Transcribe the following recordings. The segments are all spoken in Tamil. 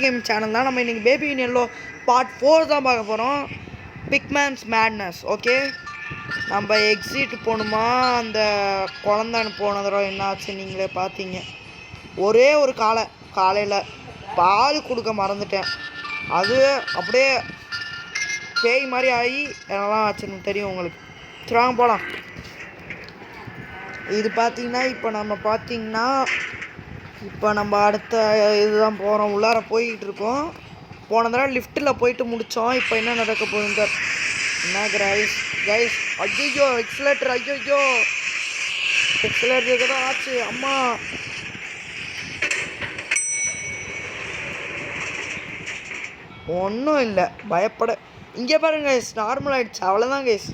கேமிங் சேனல் தான். நம்ம இன்றைக்கி பேபி இன் எல்லோ பார்ட் 4 தான் பார்க்க போகிறோம். பிக்மேன்ஸ் மேட்னஸ். ஓகே, நம்ம எக்ஸிட் போகணுமா? அந்த குழந்தைன்னு போனதோ என்ன ஆச்சு நீங்களே பார்த்தீங்க. ஒரே ஒரு காலையில் பால் கொடுக்க மறந்துட்டேன். அது அப்படியே பேய் மாதிரி ஆகி என்னெல்லாம் ஆச்சுன்னு தெரியும் உங்களுக்கு. சரி வாங்க போகலாம். இது பார்த்தீங்கன்னா இப்போ நம்ம அடுத்த இதுதான் போகிறோம். உள்ளார போய்கிட்டு இருக்கோம். போன தடவை லிஃப்ட்டில் போயிட்டு முடித்தோம். இப்போ என்ன நடக்க போகுங்க? என்ன கைஸ் ஐயோ எக்ஸலேட்டர், ஐயோ எக்ஸலேட்டர் தான் ஆச்சு. அம்மா ஒன்றும் இல்லை, பயப்பட. இங்கே பாருங்க கைஸ், நார்மல் ஆகிடுச்சு, அவ்வளோதான் கைஸ்.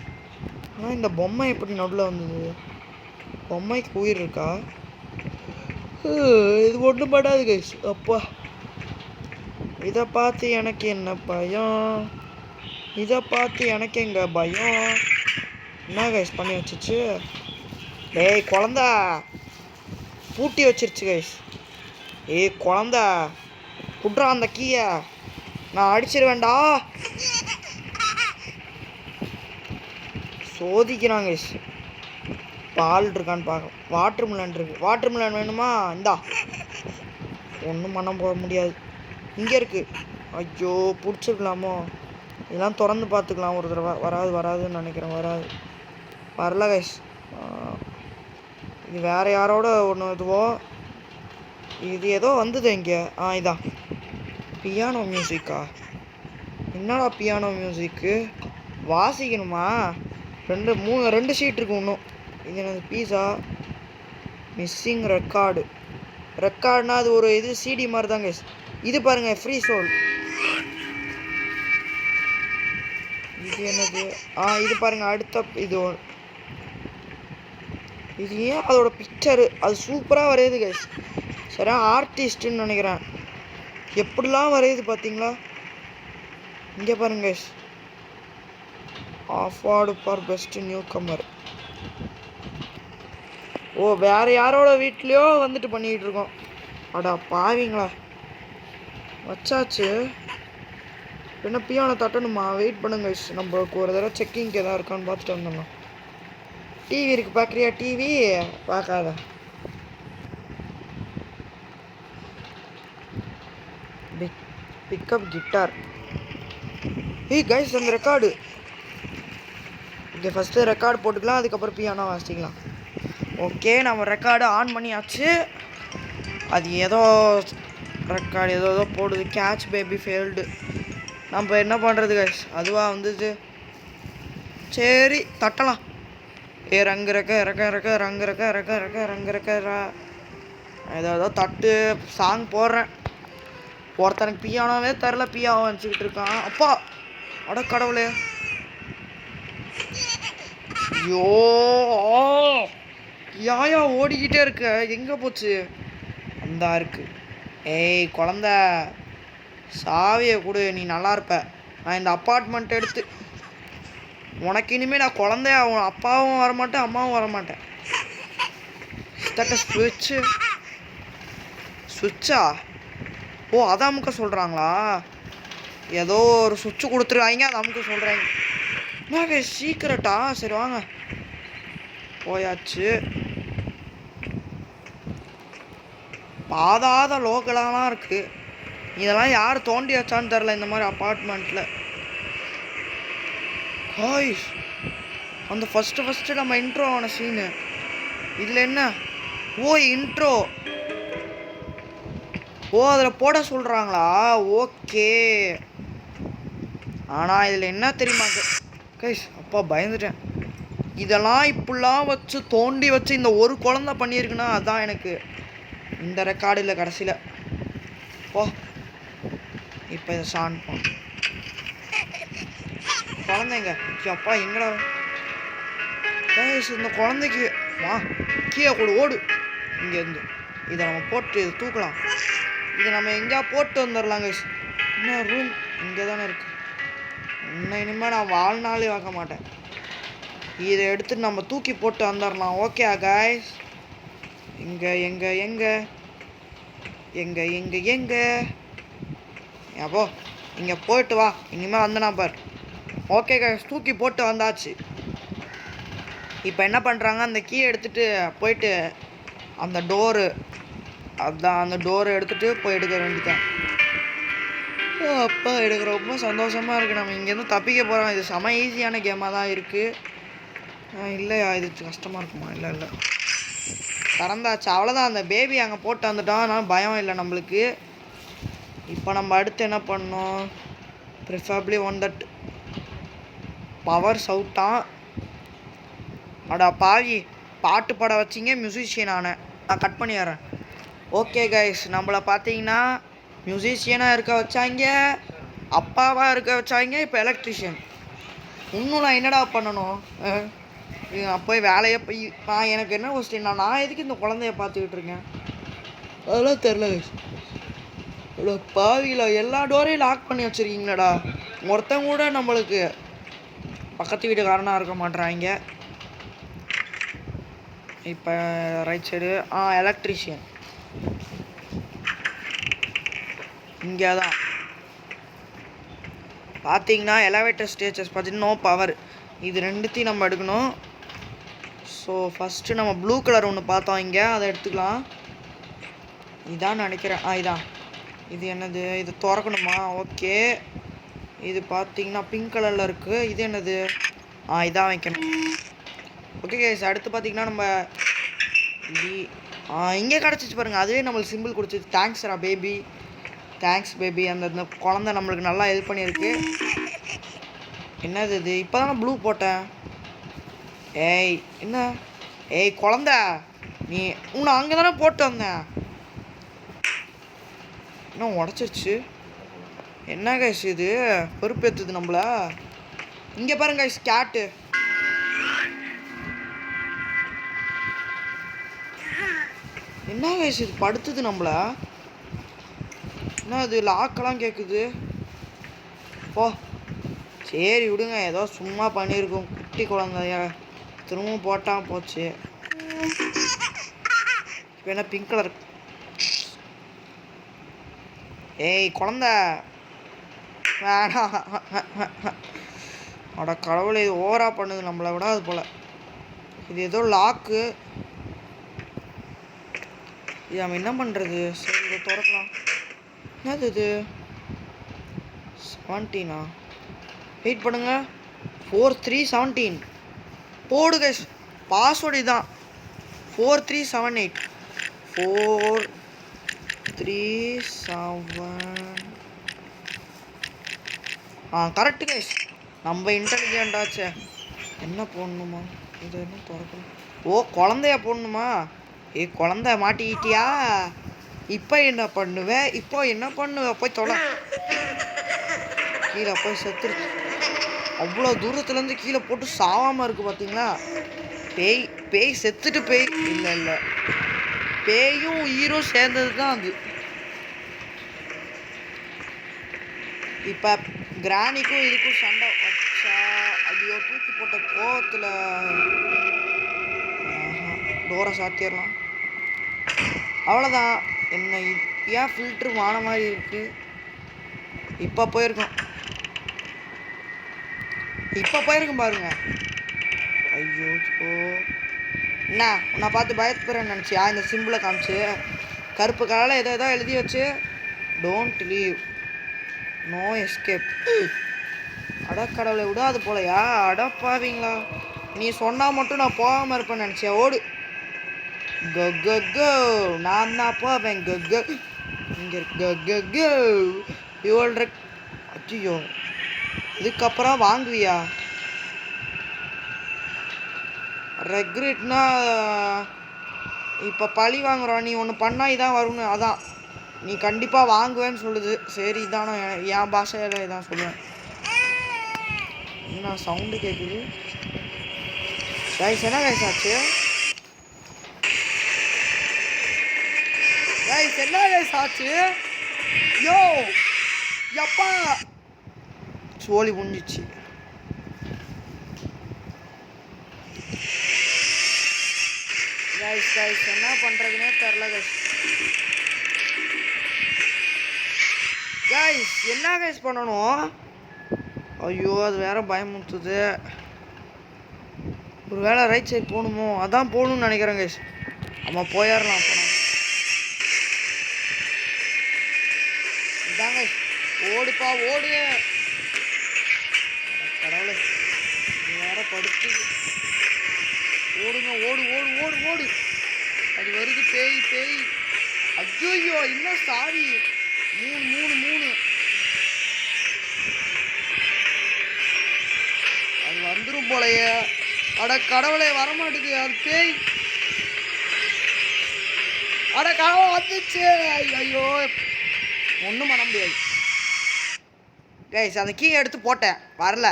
ஆனால் இந்த பொம்மை எப்படி நடுவில் வந்தது? பொம்மைக்கு உயிர் இருக்கா? இது ஒன்றும் படாது கைஸ். அப்பா, இதை பார்த்து எனக்கு என்ன பயம்? இதை பார்த்து எனக்கு எங்க பயம்? என்ன கைஸ் பண்ணி வச்சிச்சு? ஏய் குழந்தா, பூட்டி வச்சிருச்சு கைஸ். ஏய் குழந்தா, குட்றா அந்த கீயை, நான் அடிச்சிருவேண்டா. சோதிக்கிறான் கைஸ். பால் இருக்கான்னு பார்க்க. வாட்டர் மிலன் இருக்கு. வாட்டர் மிலன் வேணுமா? இந்தா. ஒன்றும் பண்ண போக முடியாது. இங்கே இருக்குது. ஐயோ பிடிச்சிக்கலாமோ? இதெல்லாம் திறந்து பார்த்துக்கலாம் ஒரு தடவை. வராதுன்னு நினைக்கிறேன். வரல கைஸ். இது வேறு யாரோட ஒன்று இதுவோ. இது ஏதோ வந்தது இங்கே. இதான் பியானோ மியூசிக்கா? என்னடா பியானோ மியூசிக்கு? வாசிக்கணுமா? ரெண்டு ஷீட் இருக்கு இன்னும். இது என்னது? பீஸா மிஸ்ஸிங் ரெக்கார்டுனா அது ஒரு இது சிடி மாதிரி தாங்க. இது பாருங்க, ஃப்ரீ சோல். இது என்னது? இது பாருங்க, அடுத்த இது ஏன் அதோட பிக்சரு அது சூப்பராக வரையுது கைஸ். சரியா ஆர்டிஸ்ட்டுன்னு நினைக்கிறேன். எப்படிலாம் வரையுது பார்த்தீங்களா? இங்கே பாருங்க guys, award for best newcomer. ஓ, வேறு யாரோட வீட்லேயோ வந்துட்டு பண்ணிக்கிட்டு இருக்கோம். அடா பாவீங்களா, வச்சாச்சு. என்ன பியானோ தட்டணுமா? வெயிட் பண்ணுங்க கைஸ், நம்மளுக்கு ஒரு தடவை செக்கிங்க்கு எதாவது இருக்கான்னு பார்த்துட்டு வந்துடலாம். டிவி இருக்குது, பார்க்குறியா? டிவி பார்க்காத. Pickup guitar. ஏய் கைஸ், அந்த ரெக்கார்டு இங்கே ஃபஸ்ட்டு ரெக்கார்டு போட்டுக்கலாம், அதுக்கப்புறம் பியானோ வாசிக்கலாம். ஓகே, நம்ம ரெக்கார்டு ஆன் பண்ணியாச்சு. அது ஏதோ ரெக்கார்டு ஏதோ போடுது. Catch baby failed. நம்ம என்ன பண்ணுறது கைஸ், அதுவாக வந்துச்சு. சரி தட்டலாம். ரங்கு ரெக்க ஏதோ தட்டு சாங் போடுறேன். ஒருத்தனுக்கு பியானோவே தரல, பியானோ வச்சுக்கிட்டு இருக்கான். அப்பா அட கடவுளே. ஐயோ யாயா ஓடிக்கிட்டே இருக்க, எங்கே போச்சு? அந்த இருக்கு. ஏய் குழந்த, சாவியை கொடு, நீ நல்லா இருப்ப. நான் இந்த அப்பார்ட்மெண்ட் எடுத்து உனக்கு இனிமேல் நான் குழந்தைய, அப்பாவும் வரமாட்டேன், அம்மாவும் வரமாட்டேன். சுவிட்சா? ஓ, அதை அமுக்க சொல்கிறாங்களா? ஏதோ ஒரு சுவிட்சு கொடுத்துருவாங்க, அதை அமுக்க சொல்கிறாங்க. என்ன சீக்கிரட்டா? சரி வாங்க, போயாச்சு. பாதாத லோக்கலாலாம் இருக்குது. இதெல்லாம் யார் தோண்டி வச்சான்னு தெரில இந்த மாதிரி அப்பார்ட்மெண்ட்டில். ஹாய்ஸ், அந்த ஃபஸ்ட்டு நம்ம இன்ட்ரோ ஆன சீனு இதில் என்ன? ஓ இன்ட்ரோ. ஓ அதில் போட சொல்கிறாங்களா? ஓகே. ஆனால் இதில் என்ன தெரியுமா கைஸ்? அப்பா பயந்துட்டேன். இதெல்லாம் இப்படிலாம் வச்சு தோண்டி வச்சு இந்த ஒரு குழந்தை பண்ணியிருக்குன்னா அதுதான் எனக்கு இந்த ரெக்கார்டு இல்லை கடைசியில். ஓ இப்போ இதை ஸ்டார்ட் பண்ண குழந்தைங்க. அப்பா எங்கடா கைஸ்? இந்த குழந்தைக்கு வா, கீழே கூட ஓடு இங்கேருந்து. இதை நம்ம போட்டு இதை தூக்கலாம். இதை நம்ம எங்கேயா போட்டு வந்துடலாம் கைஸ். இன்னும் ரூம் இங்கே தானே இருக்குது. இன்னும் இனிமேல் நான் வாழ்நாளே பார்க்க மாட்டேன். இதை எடுத்துட்டு நம்ம தூக்கி போட்டு வந்துடலாம். Okay guys? எங்க அப்போ இங்கே போயிட்டு வா, இனிமேல் வந்தனா பார். ஓகே கைஸ், தூக்கி போட்டு வந்தாச்சு. இப்போ என்ன பண்ணுறாங்க, அந்த கீ எடுத்துகிட்டு போயிட்டு அந்த டோரு, அதுதான் அந்த டோரை எடுத்துகிட்டு போய் எடுக்க வேண்டியதான். அப்பா எனக்கு ரொம்ப சந்தோஷமாக இருக்குது. நம்ம இங்கேருந்து தப்பிக்க போகிறோம். இது செம ஈஸியான கேமாக தான் இருக்குது. இல்லையா, இது கஷ்டமாக இருக்குமா? இல்லை இல்லை, திறந்தாச்சு. அவ்வளோதான், அந்த பேபி அங்கே போட்டு வந்துட்டோம். ஆனால் பயம் இல்லை நம்மளுக்கு. இப்போ நம்ம அடுத்து என்ன பண்ணோம், ப்ரிஃபரபிளி ஒன் தட் பவர்ஸ் அவுட்டான். அடா பாவி, பாட்டு பாட வச்சிங்க, மியூசிஷியன் ஆனேன். நான் கட் பண்ணிடுறேன். ஓகே கைஸ், நம்மளை பார்த்தீங்கன்னா மியூசிஷியனாக இருக்க வச்சாங்க, அப்பாவாக இருக்க வச்சாங்க, இப்போ எலக்ட்ரிஷியன். இன்னும் நான் என்னடா பண்ணணும்? போய் வேலையை போய் எனக்கு என்ன கொஸ்டின், நான் எதுக்கு இந்த குழந்தைய பார்த்துக்கிட்டு இருக்கேன் அதெல்லாம் தெரில கைஸ். இவ்வளோ பாவியில் எல்லா டோரையும் லாக் பண்ணி வச்சுருக்கீங்களடா. ஒருத்தங்க கூட நம்மளுக்கு பக்கத்து வீட்டுக்காரனாக இருக்க மாட்றாங்க. இப்போ ரைட் சைடு எலக்ட்ரிஷியன் இங்கே தான் பார்த்தீங்கன்னா எலவேட்டர் ஸ்டேஜஸ் பார்த்தீங்கன்னா நோ பவர். இது ரெண்டுத்தையும் நம்ம எடுக்கணும். ஸோ ஃபஸ்ட்டு நம்ம ப்ளூ கலர் ஒன்று பார்த்தோம் இங்கே, அதை எடுத்துக்கலாம். இதான் நினைக்கிறேன். இதான். இது என்னது, இது திறக்கணுமா? ஓகே. இது பார்த்தீங்கன்னா பிங்க் கலரில் இருக்குது. இது என்னது? இதான் வைக்கணும். ஓகே கைஸ், அடுத்து பார்த்தீங்கன்னா நம்ம இங்கே கிடச்சிச்சு பாருங்கள். அதுவே நம்மளுக்கு சிம்பிள் கொடுத்துச்சு. தேங்க்ஸ்ரா பேபி, தேங்க்ஸ் பேபி. அந்த குழந்தை நம்மளுக்கு நல்லா ஹெல்ப் பண்ணியிருக்கு. என்னது இது? இப்போ தானே ப்ளூ போட்டேன். ஏய் என்ன, ஏய் குழந்த, நீ உன்னை அங்கே தானே போட்டு வந்தேன், இன்னும் உடச்சிருச்சு. என்ன கைஸ் இது, பொறுப்பேற்றுது நம்மள. இங்கே பாருங்க கைஸ், கேட்டு. என்ன கைஸ் இது, படுத்துது நம்மள. என்ன இது, லாக்கெல்லாம் கேட்குது. ஓ சரி விடுங்க, ஏதோ சும்மா பண்ணியிருக்கோம். குட்டி குழந்தைய திரும்பவும் போட்டால் போச்சு. இப்போ என்ன பிங்க் கலர். ஏய் குழந்த வேணாம். அட கடவுளை, இது ஓவராக பண்ணுது நம்மளை விட. அது போல் இது ஏதோ லாக்கு. இது நம்ம என்ன பண்ணுறது? சரி இதை திறக்கலாம். என்னது இது, 17 வெயிட் பண்ணுங்க. 4317 போடு கைஸ். பாஸ்வேர்டு இதுதான், 4378 437. கரெக்டு கைஸ், நம்ம இன்டெலிஜென்ட்டாச்சே. என்ன போடணுமா? இது என்ன திறக்கணும்? ஓ குழந்தைய போடணுமா? குழந்தை மாட்டிக்கிட்டியா? இப்போ என்ன பண்ணுவேன்? இப்போ என்ன பண்ணுவேன்? போய் தொலை. கீழே போய் செத்துருச்சு. அவ்வளோ தூரத்துலேருந்து கீழே போட்டு சாவாமல் இருக்குது பார்த்தீங்களா? பேய் பேய் செத்துட்டு பேய் இல்லை இல்லை, பேயும் உயிரும் சேர்ந்தது தான் அது. இப்போ கிராணிக்கும் இதுக்கும் சண்டை வச்சா அதையோ தூக்கி போட்ட கோவத்தில் டோரை சாத்திடலாம். அவ்வளோதான். என்ன ஏன் ஃபில்ட்ரு வான மாதிரி இருக்குது? இப்போ போயிருக்கோம், இப்போ போயிருக்கும் பாருங்க. ஐயோ என்ன, உன்னை பார்த்து பயப்படுறேன்னு நினச்சியா? இந்த சிம்பிளை காமிச்சு கருப்பு கலரில் ஏதோ எழுதி வச்சு டோன்ட் லீவ், நோ எஸ்கேப். அடக்கடவுளை விடாது போலையா? அடப்பாவீங்களா, நீ சொன்னால் மட்டும் நான் போகாமல் இருப்பேன்னு நினச்சியா? ஓடு. கோ நான் தான் போவேன். இங்கே கோ இவள். ஐயோ இதுக்கப்புறம் வாங்குவியா? ரெக்ரெட்னா இப்போ பழி வாங்குறோம். நீ ஒன்று பண்ணால் இதான் வரும்னு, அதான் நீ கண்டிப்பாக வாங்குவேன்னு சொல்லுது. சரி இதானே என் பாஷையில் இதான் சொல்லுவேன். என்ன சவுண்டு கேட்குது கைஸ்? என்ன கைஸ் ஆச்சு கைஸ்? என்ன கைஸ் ஆச்சு? யோ எப்பா சோழி முடிஞ்சிச்சு. கைஸ் என்ன பண்ணுறதுனே தெரில கைஸ். கைஸ் என்ன கைஸ் பண்ணணும்? ஐயோ அது வேற பயமுறுத்துது. ஒரு வேளை ரைட் சைடு போகணுமோ? அதான் போகணும்னு நினைக்கிறேன் கைஸ். நம்ம போயிடலாம் போனோம். இதாங்க ஓடுப்பா ஓடு. கடவுளே வேற படுத்து ஓடுங்க. ஓடு ஓடு ஓடு ஓடு. அது வருது பேய் பேய். ஐயோ இன்னும் சாரி. 3 அது வந்துடும் போலையே. அட கடவுளே வரமாட்டுது. அது பேய். அட கடவுள் வந்துச்சு. ஐயோ ஒன்றும் பண்ண முடியாது கைஸ். அந்த கீ எடுத்து போட்டேன் வரல.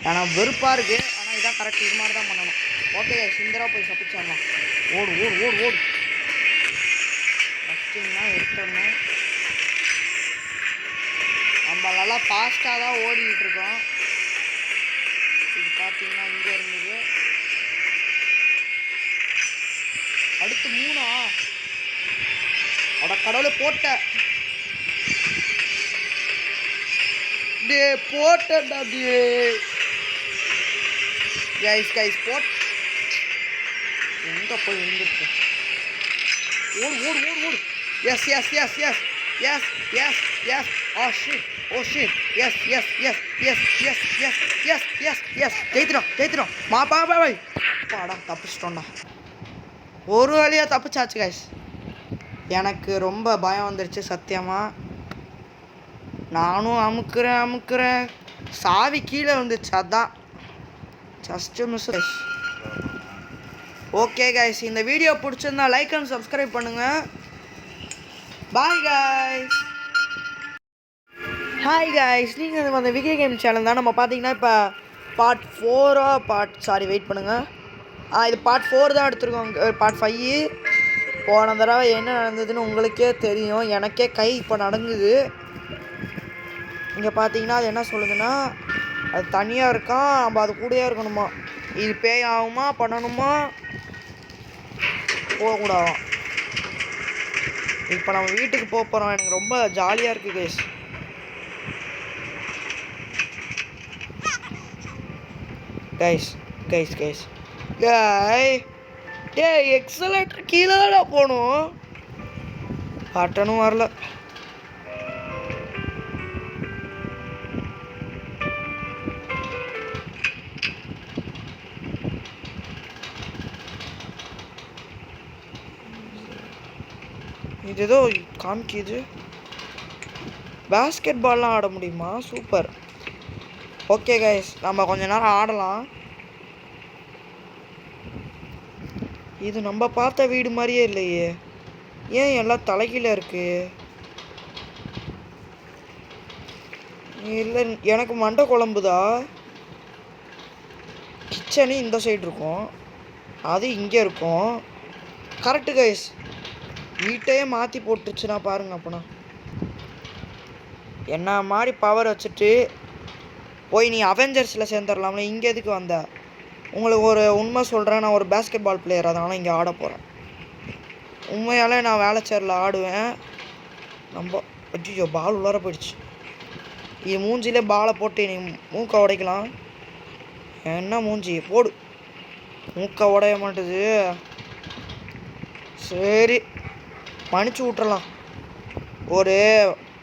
ஆனால் வெறுப்பாக இருக்குது. ஆனால் இதான் கரெக்ட். இது மாதிரி தான் பண்ணணும். ஓகே கைஸ் இந்த தடவை போய் சப்பிச்சிடலாம். ஓடு ஓடு ஓடு ஓடு. ஃபஸ்ட்டுன்னா எடுத்தோம்னா நம்ம நல்லா ஃபாஸ்ட்டாக தான் ஓடிக்கிட்டு இருக்கோம். இது பார்த்தீங்கன்னா இங்கே இருந்தது. அடுத்து 3. அட கடவுளை போட்ட டே போட்டா டே. கைஸ் போட் எங்கே போய் இருந்துருக்கு. ஓடு ஓடு ஓடு ஓடு. Yes yes yes yes yes yes yes. Oh shit oh shit. Yes yes yes yes yes yes yes yes yes. ஜெயித்திரும் மாப்பா பாய். பாடா தப்பிச்சிட்டோம்டா. ஒரு வழியாக தப்பிச்சாச்சு கைஸ். எனக்கு ரொம்ப பயம் வந்துருச்சு சத்தியமாக. நானும் அமுக்குறேன். சாவி கீழே வந்துச்சு. அதான் ஜஸ்ட்டு மிஸ். ஓகே கைஸ் இந்த வீடியோ பிடிச்சிருந்தா லைக் அண்ட் சப்ஸ்கிரைப் பண்ணுங்கள். Bye guys. Hi guys. நீங்கள் அந்த விகே கேம் சேனல் தான். நம்ம பார்த்தீங்கன்னா இப்போ பார்ட் 4 வெயிட் பண்ணுங்கள். இது பார்ட் 4 தான் எடுத்துருக்கோம். பார்ட் 5 போன தடவை என்ன நடந்ததுன்னு உங்களுக்கே தெரியும். எனக்கே கை இப்போ நடங்குது. இங்கே பார்த்தீங்கன்னா அது என்ன சொல்லுதுன்னா அது தனியாக இருக்கான். நம்ம அது கூடயே இருக்கணுமா. இது பேய் ஆகுமா பண்ணணுமா போகக்கூடாதான். இப்போ நம்ம வீட்டுக்கு போகிறோம். எனக்கு ரொம்ப ஜாலியாக இருக்குது கைஸ். கைஸ் கைஸ் கைஸ் டே எக்ஸலேட்டர் கீழே தான் போகணும். பட்டனும் வரல. இது ஏதோ காமிக்குது. பேஸ்கெட் பால்லாம் ஆட முடியுமா? சூப்பர். ஓகே கைஸ் நம்ம கொஞ்ச நேரம் ஆடலாம். இது நம்ம பார்த்த வீடு மாதிரியே இல்லையே. ஏன் எல்லாம் தலைகீழ இருக்கு? இல்லை எனக்கு மண்டை குழம்புதா. கிச்சனு இந்த சைடு இருக்கும், அது இங்கே இருக்கும். Correct guys. வீட்டையே மாற்றி போட்டுருச்சுன்னா பாருங்க. அப்போனா என்ன மாதிரி பவர் வச்சுட்டு போய் நீ அவெஞ்சர்ஸில் சேர்ந்துடலாம்ல. இங்கே எதுக்கு வந்த? உங்களுக்கு ஒரு உண்மை சொல்கிறேன். நான் ஒரு பேஸ்கெட் பால் பிளேயர். அதனால் இங்கே ஆட போகிறேன். உண்மையாலே நான் வேலை சேரில் ஆடுவேன். நம்ம ஐயோ பால் உள்ளார போயிடுச்சு. இது மூஞ்சிலே பாலை போட்டு நீ மூக்கை உடைக்கலாம். என்ன மூஞ்சி போடு. மூக்கை உடைய மாட்டுது. சரி மன்னிச்சு விட்றலாம். ஒரு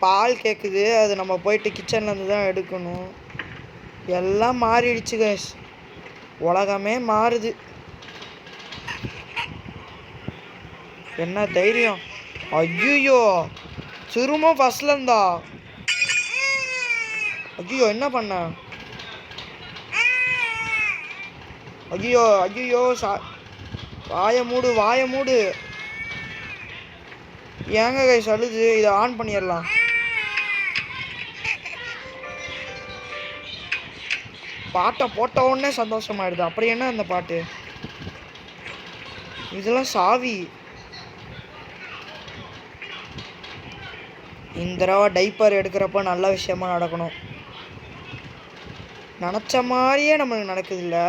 பால் கேட்குது. அது நம்ம போயிட்டு கிச்சன்லேருந்து தான் எடுக்கணும். எல்லாம் மாறிடுச்சு கைஸ். உலகமே மாறுது. என்ன தைரியம். ஐயோ திரும்ப ஃபஸ்ட்ல இருந்தா. ஐயோ என்ன பண்ண? ஐயோ வாய மூடு. ஏங்க கைஸ் அழுது. இதை ஆன் பண்ணிடலாம். பாட்டை போட்ட உடனே சந்தோஷமாயிடுது. அப்படி என்ன அந்த பாட்டு? இதெல்லாம் சாவி. இந்த தடவை டைப்பர் எடுக்கிறப்ப நல்ல விஷயமா நடக்கணும். நினச்ச மாதிரியே நம்மளுக்கு நடக்குது இல்லை.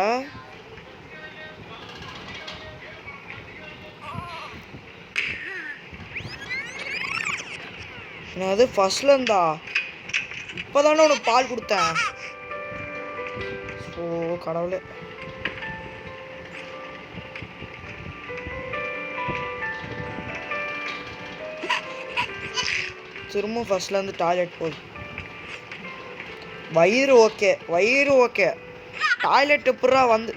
என்னது ஃபர்ஸ்ட்ல இருந்தா? இப்பதானே உனக்கு பால் கொடுத்தேன். ஓ கடவுளே. திரும்பவும் ஃபர்ஸ்ட்ல இருந்து டாய்லெட் போகுது. வயிறு ஓகே, வயிறு ஓகே, டாய்லெட் எப்படா வந்து?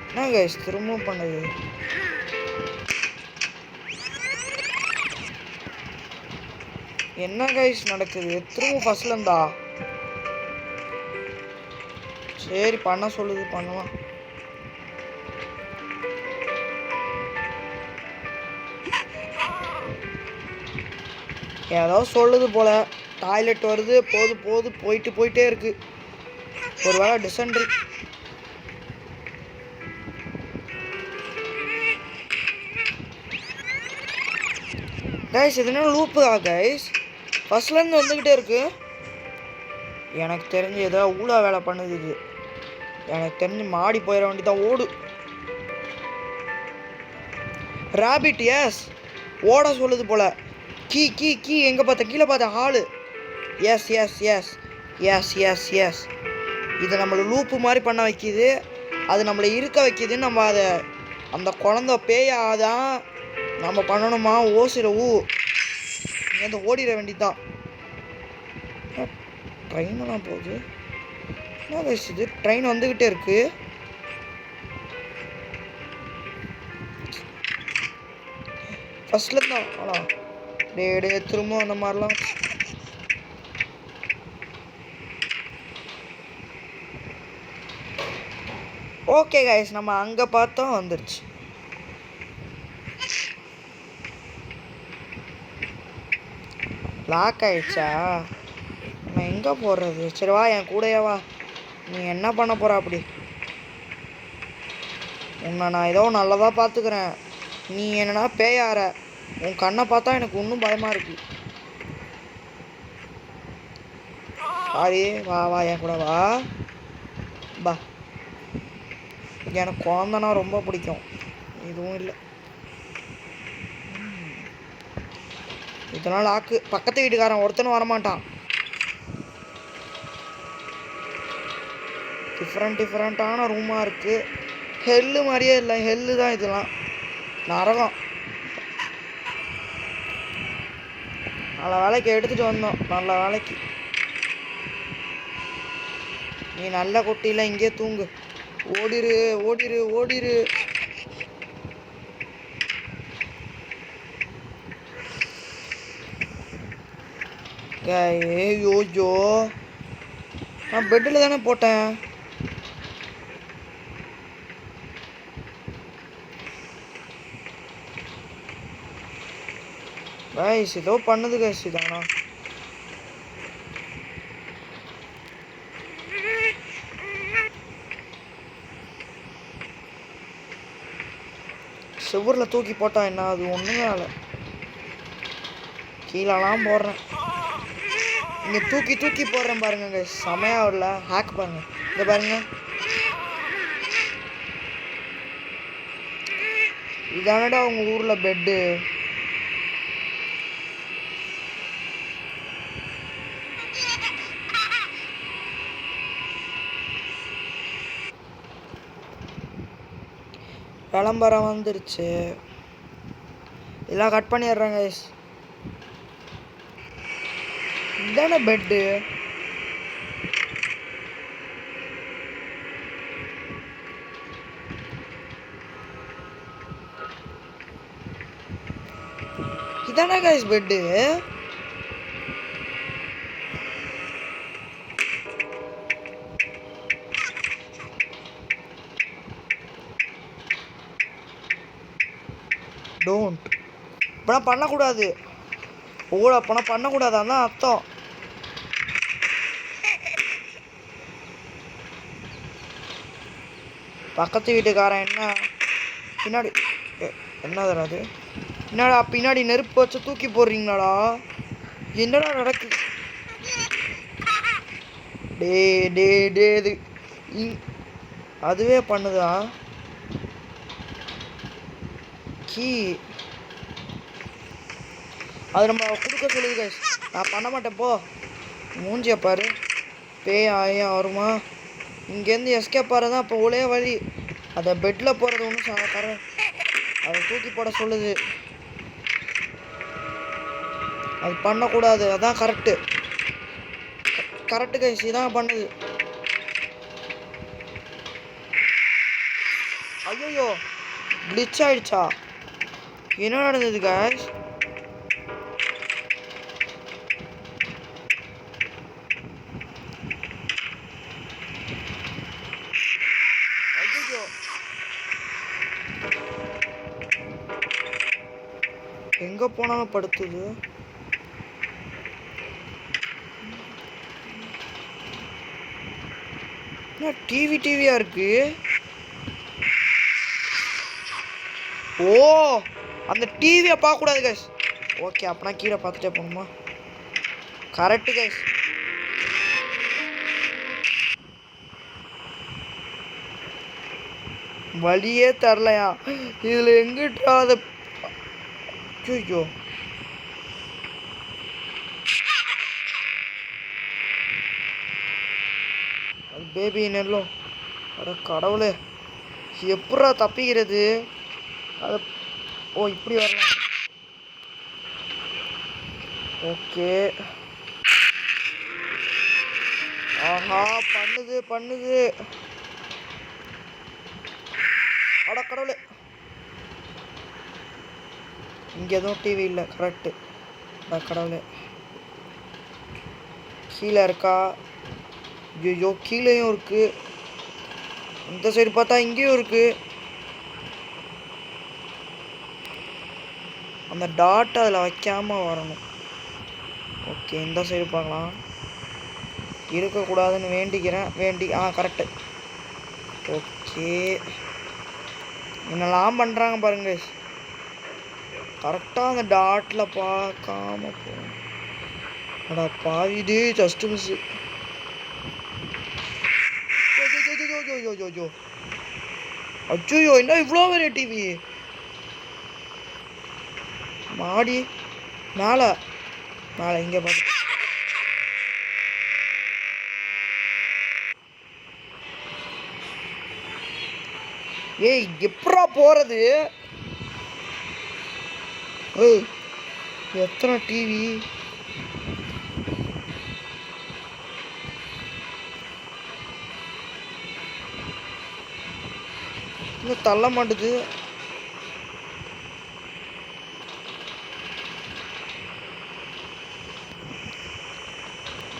என்ன கைஸ் திரும்பவும் பண்ணுது? என்ன கைஸ் நடக்குது? திரும்ப ஃபர்ஸ்ட்ல இருந்தா? சரி பண்ண சொல்லுது, பண்ணலாம். ஏதோ சொல்லுது போல. டாய்லெட் வருது, போது போது போயிட்டே இருக்கு. ஒரு வேளை டிசென்ட்ரி. கைஸ் இது என்ன லூப்பா கைஸ்? ஃபர்ஸ்ட்லேருந்து வந்துக்கிட்டே இருக்கு. எனக்கு தெரிஞ்சு ஏதோ ஊழா வேலை பண்ணுது இது. எனக்கு தெரிஞ்சு மாடி போயிட வேண்டியதான். ஓடு ராபிட். எஸ் ஓட சொல்லுது போல. கீ கீ கீ எங்கே பார்த்த? கீழே பார்த்த hall. Yes yes yes yes yes yes இது நம்மளை லூப்பு மாதிரி பண்ண வைக்கிது. அது நம்மளை இருக்க வைக்கிது. நம்ம அதை அந்த குழந்த பேயாதான் நம்ம பண்ணணுமா? ஓசில இங்கேருந்து ஓடிட வேண்டியதுதான். ட்ரெயினெல்லாம் போகுது. என்ன பேசுது? ட்ரெயின் வந்துக்கிட்டே இருக்கு. ஃபர்ஸ்ட்ல தான் ஆனா டே திரும்ப அந்த மாதிரிலாம். ஓகே கைஸ் நம்ம அங்கே பார்த்தோம் வந்துருச்சு. லாக் ஆயிடுச்சா? நம்ம எங்கே போடுறது? சரி வா என் கூடயே வா. நீ என்ன பண்ண போகிற? அப்படி உன்னை நான் ஏதோ நல்லதாக பார்த்துக்கிறேன். நீ என்னன்னா பேயார. உன் கண்ணை பார்த்தா எனக்கு இன்னும் பயமாக இருக்கு. சாரி வா வா என் கூட வா. பா எனக்கு குழந்தைனா ரொம்ப பிடிக்கும். இதுவும் இல்லை. இதனால் லாக்கு. பக்கத்து வீட்டுக்காரன் ஒருத்தனும் வரமாட்டான். டிஃப்ரெண்ட்டான ரூமாக இருக்குது. ஹெல்லு மாதிரியே இல்லை. ஹெல்லு தான் இதெல்லாம். நரகம். நல்ல வேலைக்கு எடுத்துகிட்டு வந்தோம். நல்ல வேலைக்கு. நீ நல்ல குட்டியில் இங்கே தூங்கு. ஓடிரு ஓடிரு ஓடிரு. யோஜோ நான் பெட்டில் தானே போட்டேன். கைஸ் ஏதோ பண்ணுது கைஸ். இதானா செவ்வரில் தூக்கி போட்டா என்ன? அது ஒன்றுமே இல்லை. கீழெல்லாம் போடுறேன். இங்கே தூக்கி போடுறேன் பாருங்க கைஸ். செமையாக இல்லை ஹேக் பாருங்க. இங்கே பாருங்க. இதானடா உங்கள் ஊரில் பெட்டு? விளம்பரம் வந்துருச்சு. எல்லாம் கட் பண்ணிடுறாங்க. இதான பெட்டு? இதான கைஸ் பெட்டு? டோன்ட் இப்போலாம் பண்ணக்கூடாது. ஓட அப்போலாம் பண்ணக்கூடாது. அதான் அர்த்தம். பக்கத்து வீட்டுக்காரன் என்ன பின்னாடி என்ன தராது? என்னடா பின்னாடி நெருப்பு வச்சு தூக்கி போடுறீங்களாடா? என்னடா நடக்குது? டே இது அதுவே பண்ணுதா? கீ அது நம்ம கொடுக்க சொல்லுது கைஸ். நான் பண்ண மாட்டேன் போ. மூஞ்சியை பாரு. பேய் ஆயா வருமா? இங்கேருந்து எஸ்கேப் ஆகிறது தான் அப்போ ஒரே வழி. அதை பெட்டில் போகிறது ஒன்றும் தர அதை தூக்கி போட சொல்லுது. அது பண்ணக்கூடாது. அதான் கரெக்டு கைஸ். இதான் பண்ணுது. ஐயோ கிளிச் ஆயிடுச்சா? என்ன நடந்தது கைஸ்? ஐயோ எங்க போனாலும் படுத்துது. என்ன டிவியா இருக்கு? ஓ அந்த டிவியை பார்க்கக்கூடாது கைஸ். ஓகே அப்பனா கீழே பார்த்துட்டே போகணுமா? Correct guys. வழியே தரலையா? இதில் எங்கிட்டா அதை ஐயோ அது பேபி நெல்லோ. அட கடவுளே எப்படா தப்பிக்கிறது? அது ஓ இப்படி வரலாம். ஓகே ஆஹா பண்ணுது. அட கடவுளே இங்கே எதுவும் டிவி இல்லை. கரெக்டு. அட கடவுளே கீழே இருக்கா? ஐயோ கீழேயும் இருக்கு. இந்த சைடு பார்த்தா இங்கேயும் இருக்கு. அந்த டாட் அதில் வைக்காம வரணும். ஓகே இந்த சைடு பார்க்கலாம். இருக்கக்கூடாதுன்னு வேண்டிக்கிறேன். கரெக்டு. ஓகே என்னெல்லாம் பண்ணுறாங்க பாருங்க. கரெக்டாக அந்த டாட்டில் பார்க்காம போகணும். அடா பாவிதே ஜஸ்ட் மிஸ்ஸு. அச்சோ என்ன இவ்வளோ பெரிய டிவி? மாடி மேலே இங்கே பார்த்து ஏய் எப்படா போகிறது? ஏய் எத்தனை டிவி? இன்னும் தள்ள மாட்டுது.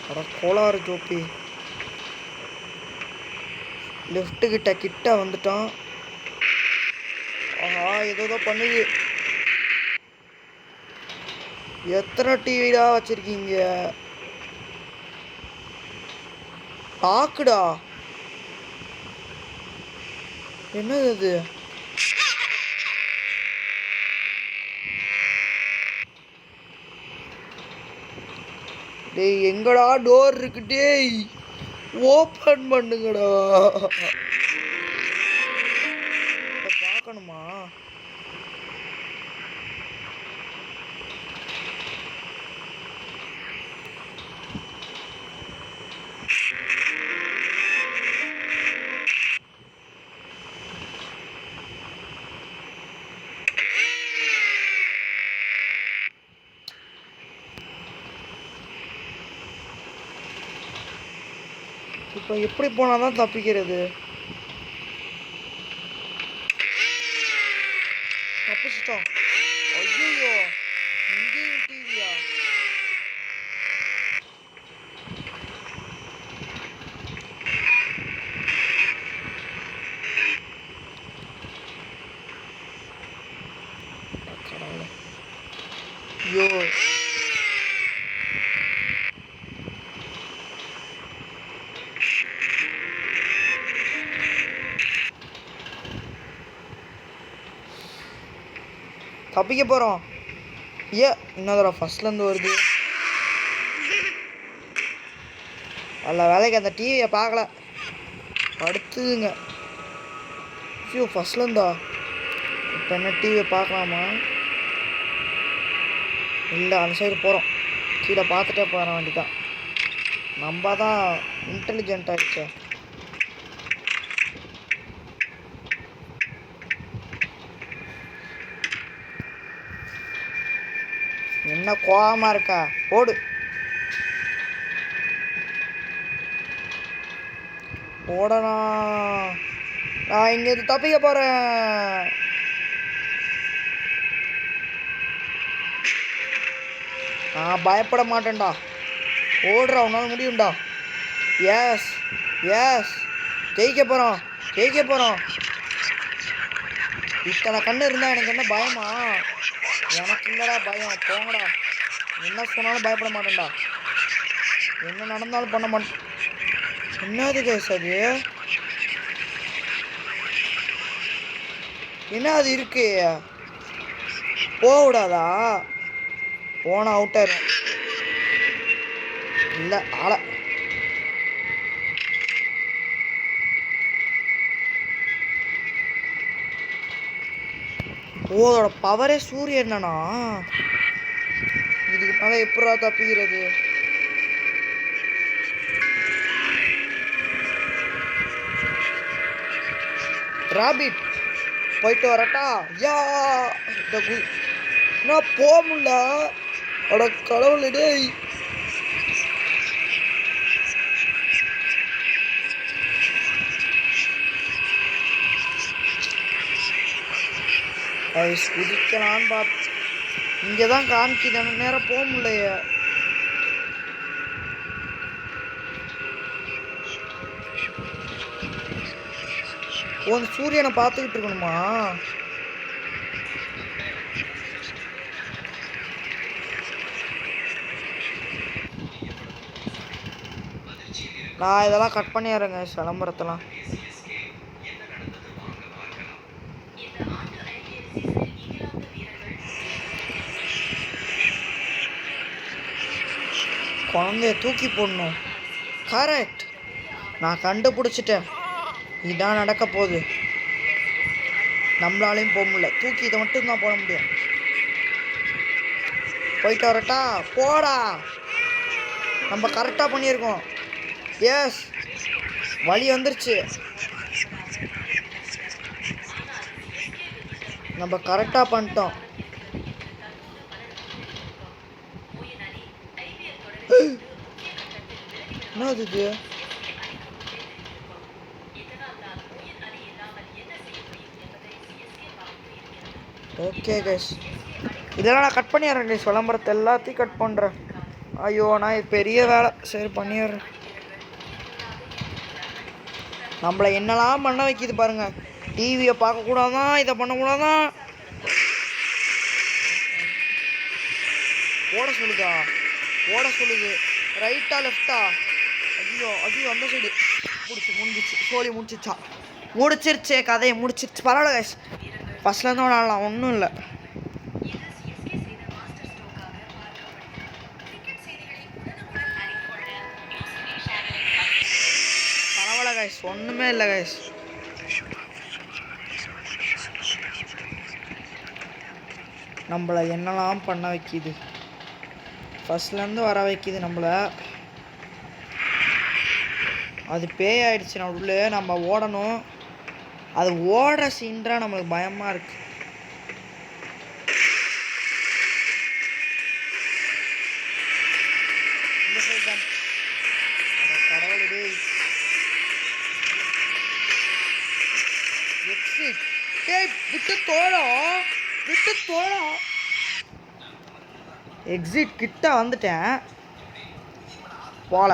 அட கோளாறு ஜோப்பி. லெஃப்ட்டு கிட்ட வந்துட்டான். ஆஹா ஏதோ பண்ணுது. எத்தனை டிவிடா வச்சிருக்கீங்க? பாக்குடா என்னது அது? டேய் எங்கடா டோர் இருக்கு? டேய் ஓப்பன் பண்ணுங்கடா. பார்க்கணுமா? இப்போ எப்படி போனாதான் தப்பிக்கிறது? தப்பிச்சிட்டோம். ஐயோ இங்கேயும் டிவியா? ஐயோ தப்பிக்க போகிறோம். இன்னொரு தடவை ஃபஸ்ட்லேருந்து வருது. நல்ல வேலைக்கு அந்த டிவியை பார்க்கல. படுத்துதுங்க. ஃபஸ்ட்லேருந்தா இப்போ என்ன டிவியை பார்க்கலாமா? இல்லை அந்த சைடு போகிறோம். கீழே பார்த்துட்டே போகிற வேண்டிதான். நம்ம தான் இன்டெலிஜென்ட் ஆகிடுச்சே. என்ன கோவமாக இருக்கா? ஓடு ஓடனா. நான் இங்கேருந்து தப்பிக்க போகிறேன். நான் பயப்பட மாட்டேன்டா. ஓடுறா, உன்னால் முடியும்டா. எஸ் எஸ், ஜெயிக்க போகிறோம் ஜெயிக்க போகிறோம். இத்தனை கண்ணு இருந்தால் எனக்கு என்ன பயமா? எனக்கு இல்லைடா பயம். போங்கடா, என்ன சொன்னாலும் பயப்பட மாட்டேன்டா. என்ன நடந்தாலும் பண்ண மாட்டேன். என்னது கேஸ் அது? என்ன அது இருக்கு? போகக்கூடாதா? போன அவுட் ஆயிரும். இல்லை ஆளை. அதோட பவரே சூரியன் தானா? இதுக்கு மேலே எப்படா தப்பிக்கிறது? ராபிட் போயிட்டு வரட்டா? யா நான் போக முடியல. அட கடவுளே டேய். குதிக்கலான்னு பார்த்து இங்கே தான் காமிக்குது. நேரம் போக முடியலையே. ஒரு சூரியனை பார்த்துக்கிட்டு இருக்கணுமா? நான் இதெல்லாம் கட் பண்ணிடுறேங்க விளம்பரத்தெல்லாம். குழந்தைய தூக்கி போடணும். கரெக்ட், நான் கண்டுபிடிச்சிட்டேன். இதான் நடக்க போகுது. நம்மளாலையும் போக முடியல. தூக்கி இதை மட்டும்தான் போட முடியும். போயிட்டு வரட்டா? போடா. நம்ம கரெக்டாக பண்ணியிருக்கோம். எஸ், வழி வந்துருச்சு. நம்ம கரெக்டாக பண்ணிட்டோம். என்னது இது? ஓகே கைஸ், இதெல்லாம் நான் கட் பண்ணிடுறேன் கைஸ். விளம்பரத்தை எல்லாத்தையும் கட் பண்ணுறேன். ஐயோ, நான் இது பெரிய வேலை. சரி பண்ணிடுறேன். நம்மளை என்னெல்லாம் பண்ண வைக்கிது பாருங்க. டிவியை பார்க்கக்கூடாதான், இதை பண்ணக்கூடாதான். ஓட சொல்லுதா? ஓட சொல்லுது. ரைட்டா லெஃப்டா? ஐயோ ஐயோ, அந்த சைடு. முடிஞ்சிச்சு. சோழி முடிச்சிச்சா? முடிச்சிருச்சே, கதையை முடிச்சிருச்சு. பரவாயில்ல கைஸ், ஃபஸ்ட்லேருந்து விளாடலாம், ஒன்றும் இல்லை. பரவாயில்ல கைஸ், ஒன்றுமே இல்லை கைஸ். நம்மளை என்னெல்லாம் பண்ண வைக்கிது. ஃபஸ்ட்லேருந்து வர வைக்கிது நம்மளை. அது பேய் ஆயிடுச்சு நடுவில். நம்ம ஓடணும். அது ஓடுற சீன்றா நம்மளுக்கு பயமாக இருக்கு. இந்த சைடு தான். கடவுளே, எக்ஸிட். ஏய், விட்டு தோழம், விட்டு தோழம். எக்ஸிட் கிட்ட வந்துட்டேன். போல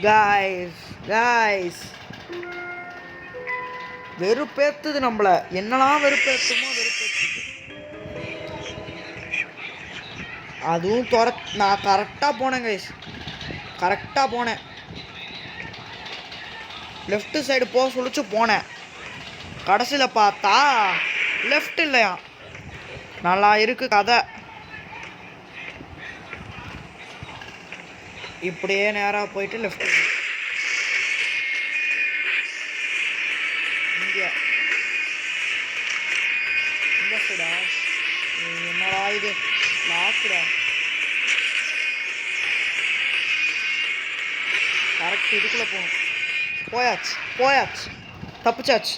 காய்ஸ் வெறுப்பேத்துது நம்மள. என்னெல்லாம் வெறுப்பேத்துமோ வெறுப்பேத்துது. அதுவும் நான் கரெக்டாக போனேன் கைஸ். கரெக்டாக போனேன். லெஃப்ட் சைடு போக சொல்லிச்சு போனேன். கடைசியில் பார்த்தா லெஃப்ட் இல்லையா? நல்லா இருக்கு கதை. இப்படியே நேராக போயிட்டு லெஃப்ட். ஈஸியாக. இந்த சைடா? என்னடா இது லாக்குடா. கரெக்ட் இதுக்குள்ளே போகணும். போயாச்சு தப்பிச்சாச்சு.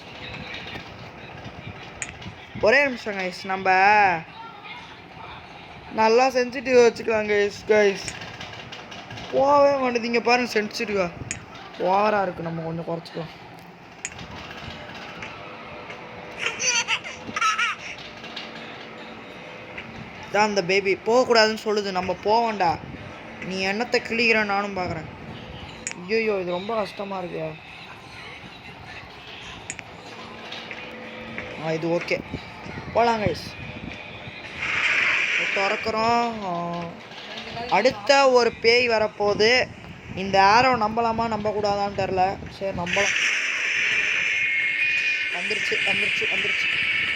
ஒரே நிமிஷம் கைஸ், நம்ம நல்லா சென்சிட்டிவ் வச்சுக்கலாம் கைஸ். போகவே மாட்டேதிங்க பாருங்க, சென்சிட்டிவா ஓவராக இருக்குது. நம்ம கொஞ்சம் குறைச்சிக்கலாம். தான் அந்த பேபி போகக்கூடாதுன்னு சொல்லுது. நம்ம போவோண்டா. நீ என்னத்தை கிளிக்கிற நானும் பார்க்குறேன். ஐயோ இது ரொம்ப கஷ்டமாக இருக்கு. இது ஓகே, போகலாம் கைஸ். திறக்கிறோம். அடுத்த ஒரு பேய் வரப்போகுது. இந்த ஆரோ நம்பலாமா நம்பக்கூடாதான்னு தெரில. சரி நம்பலாம். வந்துருச்சு.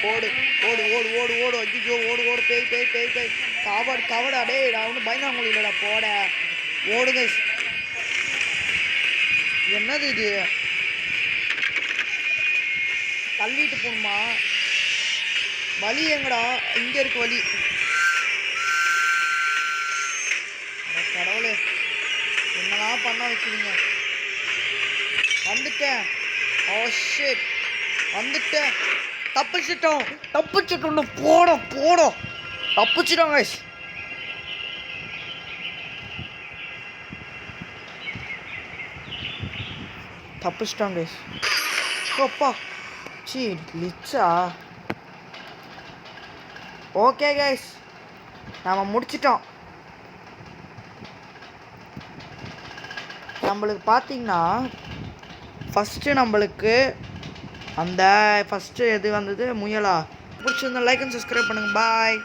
ஓடு. ஐயோ ஓடு. பேய் காவடா. டேய் நான் ஒன்றும் பயந்தாங்க இல்லைடா. போட ஓடு கைஸ். என்னது இது? தள்ளிட்டு போகணுமா? வலி எங்கடா? இங்கே இருக்கு வலி. கடவுளே, என்னதான் பண்ண வைக்கிறீங்க? வந்துட்டேன். ஓ ஷிட், வந்துட்டேன். தப்பிச்சிட்டோம். போடும். தப்பிச்சிட்டோம் கைஸ். அப்பா சி லிச்சா. ஓகே கைஸ், நாம் முடிச்சிட்டோம். நம்மளுக்கு பார்த்தீங்கன்னா ஃபஸ்ட்டு நம்மளுக்கு அந்த ஃபஸ்ட்டு எது வந்தது? முயலா. பிடிச்சிருந்தா லைக் அண்ட் சப்ஸ்கிரைப் பண்ணுங்கள். பாய்.